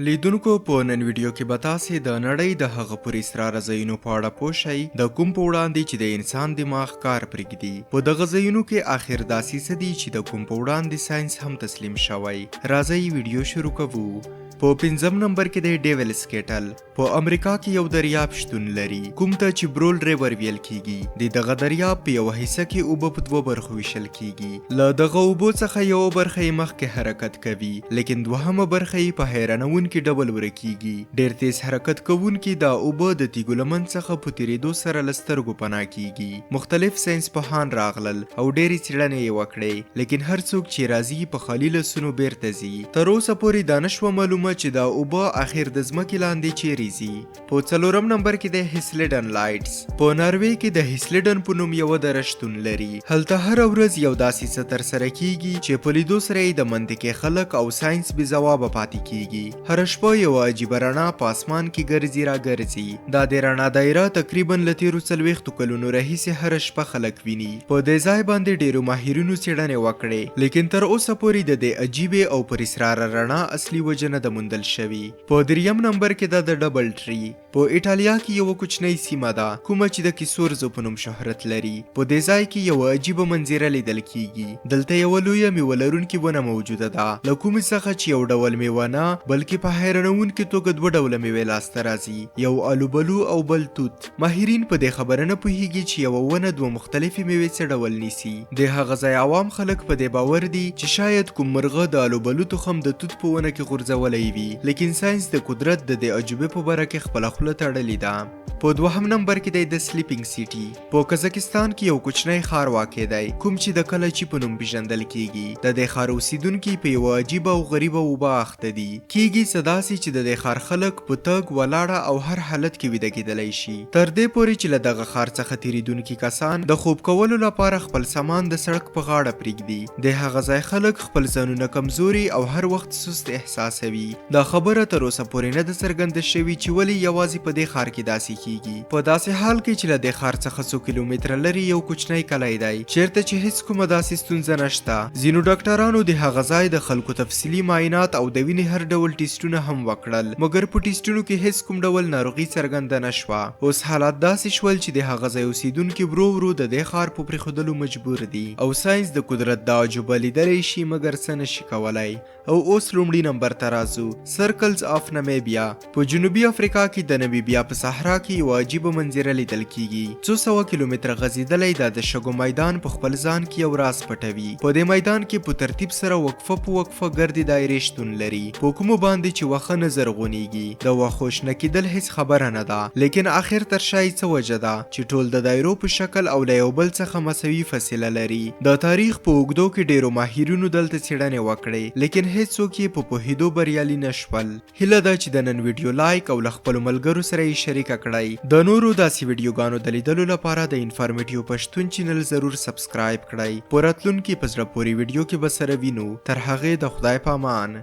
لیدونکو په نن ویډیو کې به تاسې د نړۍ د هغه پورې اسراره ځایونو په اړه پوه شئ د کوم په وړاندې چې د انسان دماغ کار پرېږدي. په دغه ځایونو کې آخر داسې څه دي چې د کوم په وړاندې ساينس هم تسلیم شوی. راځئ ویډیو شروع کوو. په 5م نمبر کې د ډیویل سکیټل په امریکا کې یو دریاب شتون لري کوم ته چې برول ریور ویل کیږي. د دغه دریاب په یو حصہ کې اوبه په دوه برخو ویشل کیږي. له دغه اوبو څخه یو برخه یې مخکې حرکت کوي لیکن دوهمه برخه یې په حیرانونکي ډول ورکیږي. ډیر تیز حرکت کوونکي دا اوبه د تیږو لمن څخه په تیریدو سره له سترګو پناه کیږي. مختلف ساينس پوهان راغلل او ډیرې څیړنې یې وکړې لیکن هر څوک چې راځي په خالي لاسونو بیرته ځي. تر اوسه پورې دا نشوه معلومه چې دا اوبه اخر د ځمکې لاندې چیرې ځي. په 4م نمبر کې د هیسلډن لایټس په ناروې کې د هیسلډن په نوم یوه دره شتون لري. هلته هره ورځ یو داسې څه ترسره کیږي چې په لیدو سره یې د منطقې خلک او ساينس بې ځوابه پاتې کیږي. هره شپه یوه عجیبه رڼا په اسمان کې ګرځي را ګرځي. دا د رڼا دایره تقریبا له تیرو 40 کلونو راهیسې هره شپه خلک ویني. په دې ځای باندې ډیرو ماهرینو څیړنې وکړې لیکن تر اوسه پورې د دې عجیبې او پر اسراره رڼا اصلي وجه نه ده موندل شوې. په 3م نمبر کې د ډبل ټری په ایټالیا کې یو کوچنی سیمه ده کومه چې د کیسورزو په نوم شهرت لري. په دې ځای کې یو عجیبه منظره لیدل کیږي. دلته یو لویه میوه لرونکې ونه موجوده ده له کومې څخه چې یو ډول میوه نه بلکې په حیرانونکې توګه دوه ډوله میوې لاسته راځي یو الوبلو او بل توت. ماهرین په دې خبره نه پوهیږي چې یوه ونه دوه مختلفې میوې څه ډول نیسي. د هغه ځای عوام خلک په دې باور دي چې شاید کوم مرغه د الوبلو تخم د توت په ونه کې غورځولی وي لیکن ساينس د قدرت د دې عجوبې په باره کې خپله خوله تړلې ده. په 2م نمبر کې د سلیپینګ سیټي په قزاقستان کې یو کوچنی ښار واقع دی کوم چې د کلچي په نوم پیژندل کیږي. د دې ښار اوسیدونکي په یوه عجیبه او غریبه اوبه اخته دي. کیږي څه داسې چې د دې ښار خلک په تګ ولاړه او هر حالت کې ویده کیدلی شي تر دې پورې چې له دغه ښار څخه تیریدونکي کسان د خوب کولو لپاره خپل سامان د سړک په غاړه پرېږدي. د هغه ځای خلک خپل ځانونه کمزوري او هر وخت سست احساسوي. دا خبره تر اوسه پورې نه ده څرګنده شوې چې ولې یوازې په دې ښار کې داسې کیږي. په داسې حال کې چې له دې ښار څخه څو کیلومتره لرې یو کوچنی کلی دی چیرته چې هیڅ کومه داسې ستونزه نشته. ځینو ډاکټرانو د هغه ځای د خلکو تفصیلي معاینات او د وینې هر ډول ټیسټونه هم وکړل مګر په ټیسټونو کې هیڅ کوم ډول ناروغي څرګنده نشوه. اوس حالات داسې شول چې د هغه ځای اوسیدونکي ورو ورو د دې ښار په پرېښودلو مجبور دي او ساينس د قدرت دا عجوبه لیدلی شي مګر څه نشي کولی. او اوس لومړي نمبر ته راځو. سرکلز اف نامیبیا په جنوبي افریقا کې د نامیبیا په صحرا کې یوه عجیبه منظره لیدل کیږي. 200 کیلومتره غځېدلی دا د شګو میدان په خپل ځان کې یو راز پټوي. په دې میدان کې په ترتیب سره وقفه په وقفه ګردې دایرې شتون لري په کومو باندې چې وښه نه زرغونیږي. د وښو شنه کیدل هیڅ خبره نه ده لیکن آخر تر شا یې څه وجه ده چې ټول د دایرو په شکل او له یو بل څخه مساوي فاصله لري. د تاریخ په اوږدو کې ډیرو ماهرینو دلته څیړنې وکړې لیکن هیڅوک یې په پوهېدو بریالي نشول. هیله ده چې د نن ویډیو لایک او له خپلو ملګرو سره یې شریکه کړئ. د نورو داسې ویډیوګانو د لیدلو لپاره د انفارمیټیو پښتون چینل ضرور سبسکرایب کړئ. په راتلونکي په زړه پورې ویډیو کې به سره وینو. تر هغې د خدای په امان.